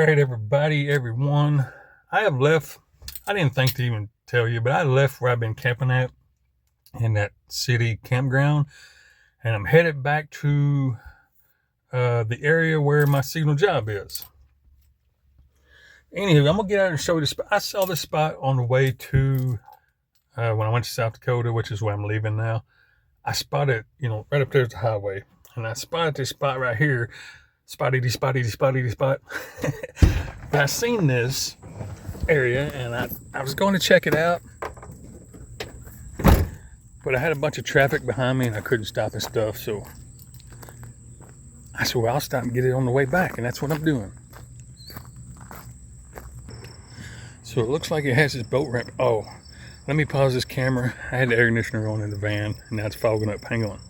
right, everybody, everyone. I have left. I didn't think to even tell you, but I left where I've been camping at in that city campground, and I'm headed back to the area where my seasonal job is. Anywho, I'm gonna get out and show you this spot. I saw this spot on the way to when I went to South Dakota, which is where I'm leaving now. I spotted, right up there's the highway, and I spotted this spot right here. Spotty spot. But I seen this area and I was going to check it out, but I had a bunch of traffic behind me and I couldn't stop and stuff, so I said, well, I'll stop and get it on the way back, and that's what I'm doing. So it looks like it has this boat ramp. Oh, let me pause this camera. I had the air conditioner on in the van and now it's fogging up. Hang on.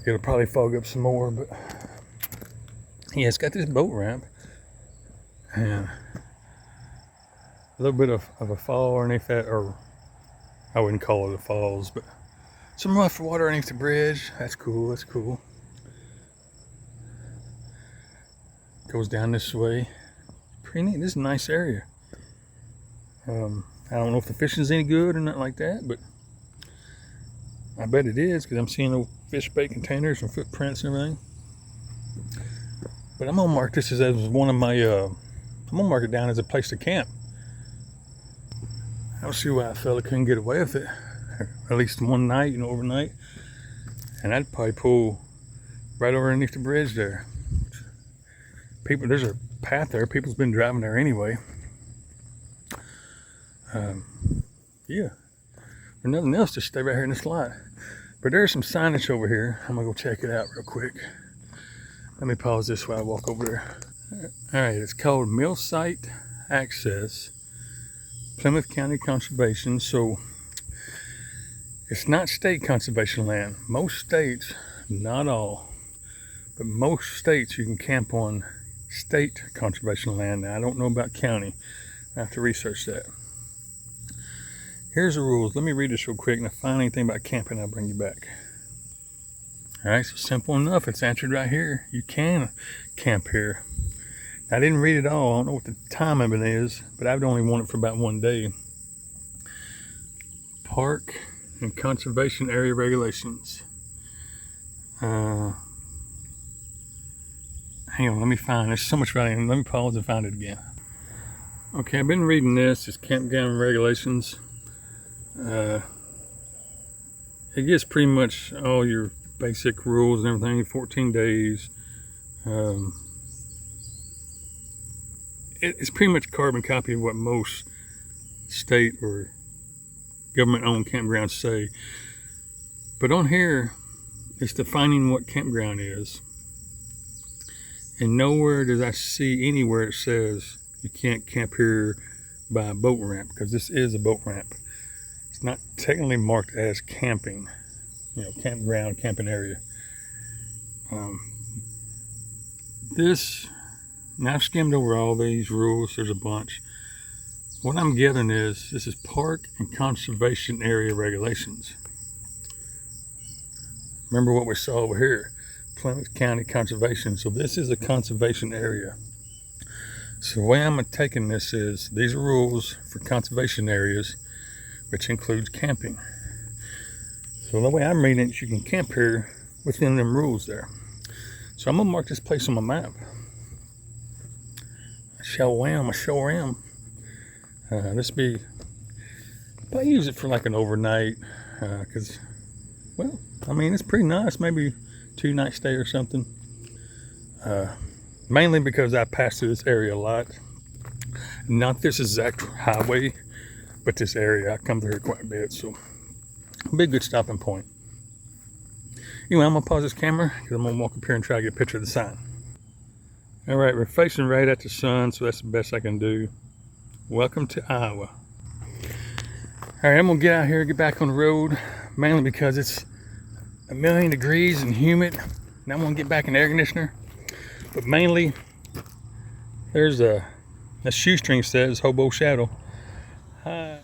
It'll probably fog up some more, but yeah, it's got this boat ramp and a little bit of a fall underneath that, or I wouldn't call it a falls, but some rough water underneath the bridge. That's cool. Goes down this way. Pretty neat. This is a nice area. I don't know if the fishing's any good or nothing like that, but I bet it is, because I'm seeing old fish bait containers and footprints and everything. But I'm gonna mark this as one of my I'm gonna mark it down as a place to camp. I don't see why a fella couldn't get away with it, at least one night, overnight. And I'd probably pull right over underneath the bridge there. There's a path there. People's been driving there anyway. Yeah. There's nothing else, to stay right here in this lot. But there's some signage over here. I'm gonna go check it out real quick. Let me pause this while I walk over there. All right, it's called Mill Site Access, Plymouth County Conservation. So it's not state conservation land. Most states, not all, but most states you can camp on state conservation land. Now, I don't know about county. I have to research that. Here's the rules. Let me read this real quick, and if I find anything about camping, I'll bring you back. All right, so simple enough. It's answered right here. You can camp here. I didn't read it all. I don't know what the time of it is, but I've only worn it for about one day. Park and conservation area regulations. Hang on, let me find. There's so much writing. Let me pause and find it again. Okay, I've been reading this. It's campground regulations. It gets pretty much all your basic rules and everything. 14 days. It's pretty much a carbon copy of what most state or government-owned campgrounds say. But on here, it's defining what campground is. And nowhere does I see anywhere it says you can't camp here by a boat ramp, because this is a boat ramp. It's not technically marked as camping, campground, camping area. Now I've skimmed over all these rules. There's a bunch. What I'm getting is this is park and conservation area regulations. Remember what we saw over here, Plymouth County Conservation. So this is a conservation area. So the way I'm taking this is these are rules for conservation areas, which includes camping. So the way I'm reading it, you can camp here within them rules there. So I'm gonna mark this place on my map. I sure am. I use it for like an overnight, because, it's pretty nice. Maybe 2-night stay or something. Mainly because I pass through this area a lot. Not this exact highway, but this area. I come through here quite a bit, so it'll be a good stopping point. Anyway, I'm gonna pause this camera because I'm gonna walk up here and try to get a picture of the sign. All right, we're facing right at the sun, so that's the best I can do. Welcome to Iowa. All right, I'm gonna get out here and get back on the road, mainly because it's 1,000,000 degrees and humid, and I'm gonna get back in the air conditioner. But mainly, there's a shoestring says Hobo Shadow. Hi.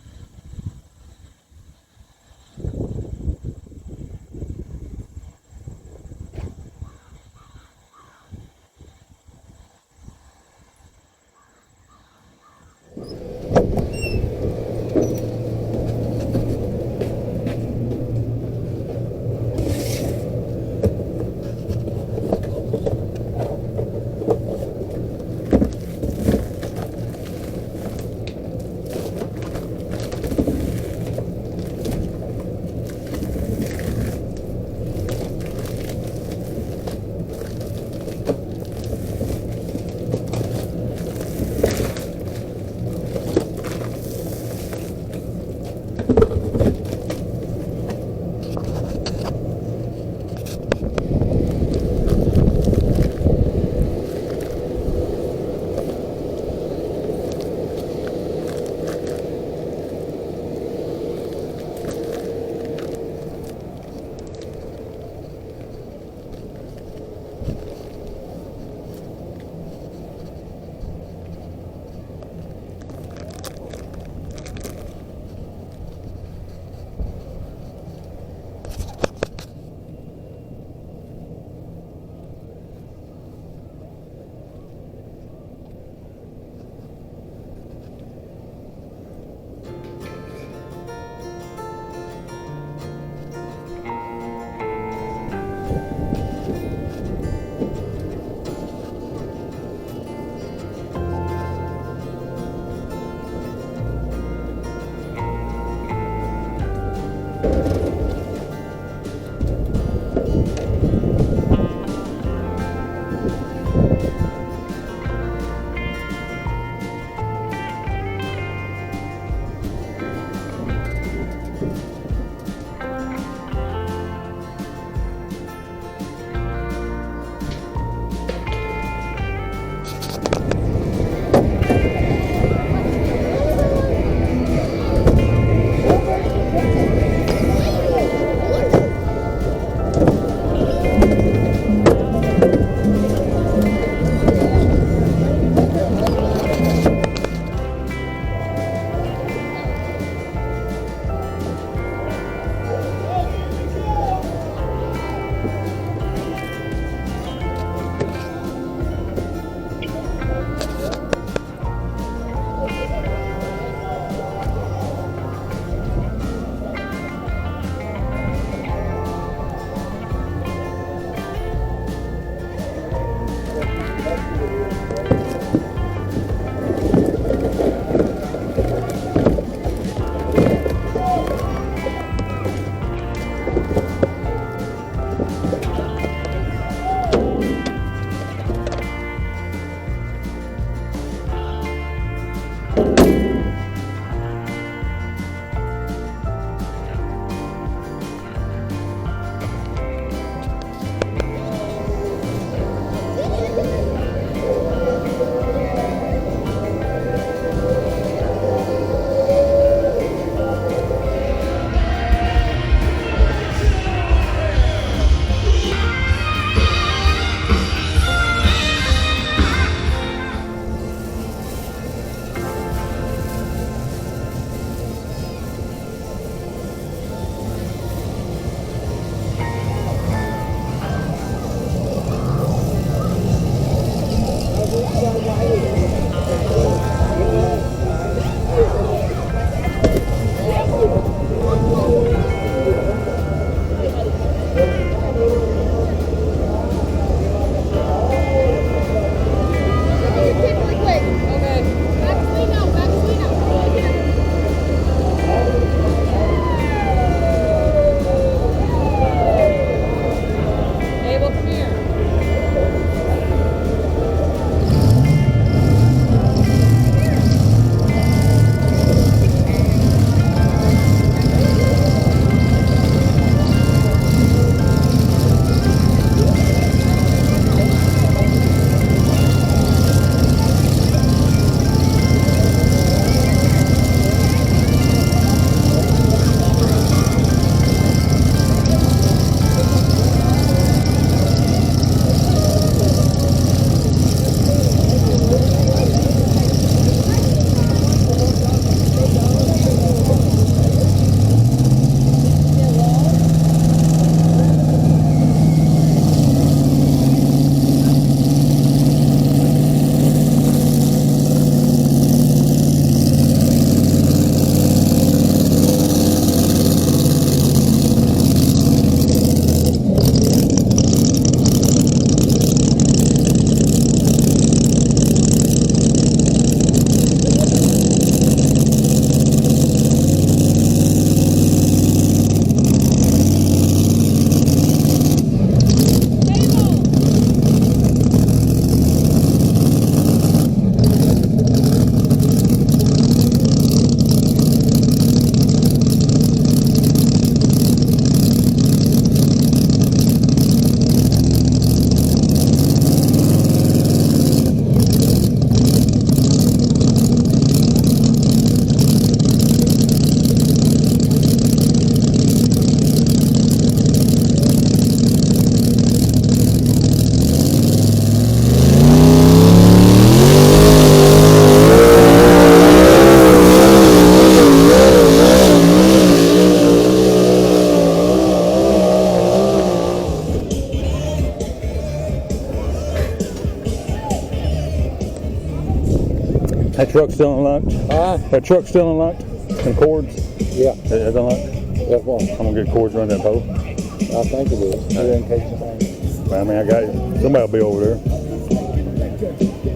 That truck's still unlocked? That truck's still unlocked? And cords? Yeah. That's unlocked? That's one. I'm gonna get cords around that pole. I think it is. In case of thing. I mean, I got you. Somebody'll be over there.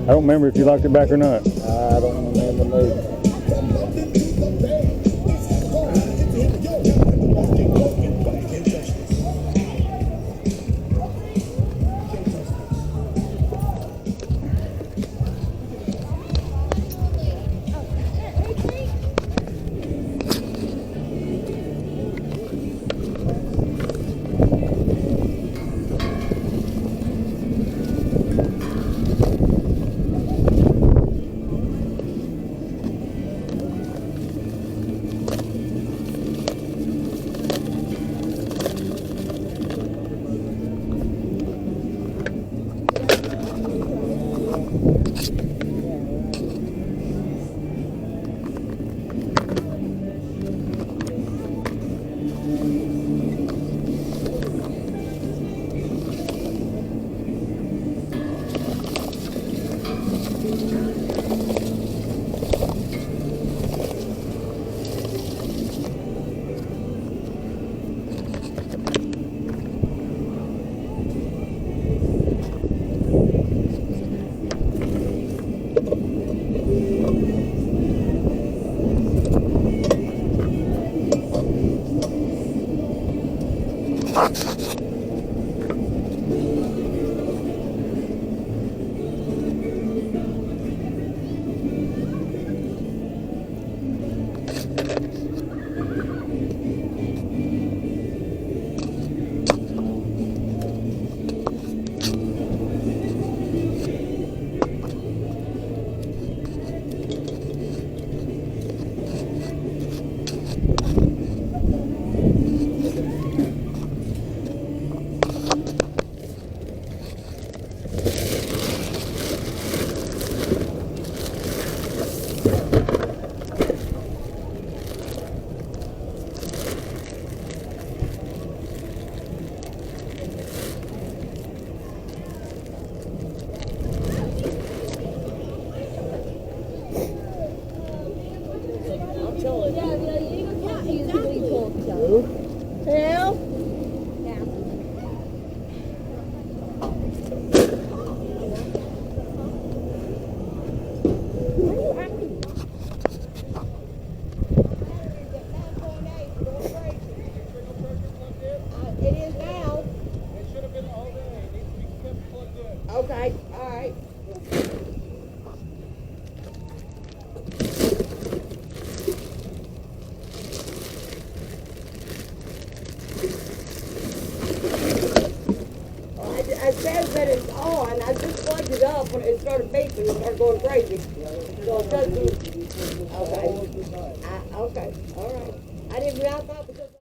I don't remember if you locked it back or not. I don't remember neither. says that it's on. I just plugged it up when it started beeping and started going crazy. So it doesn't. Okay. Okay. All right. I thought because.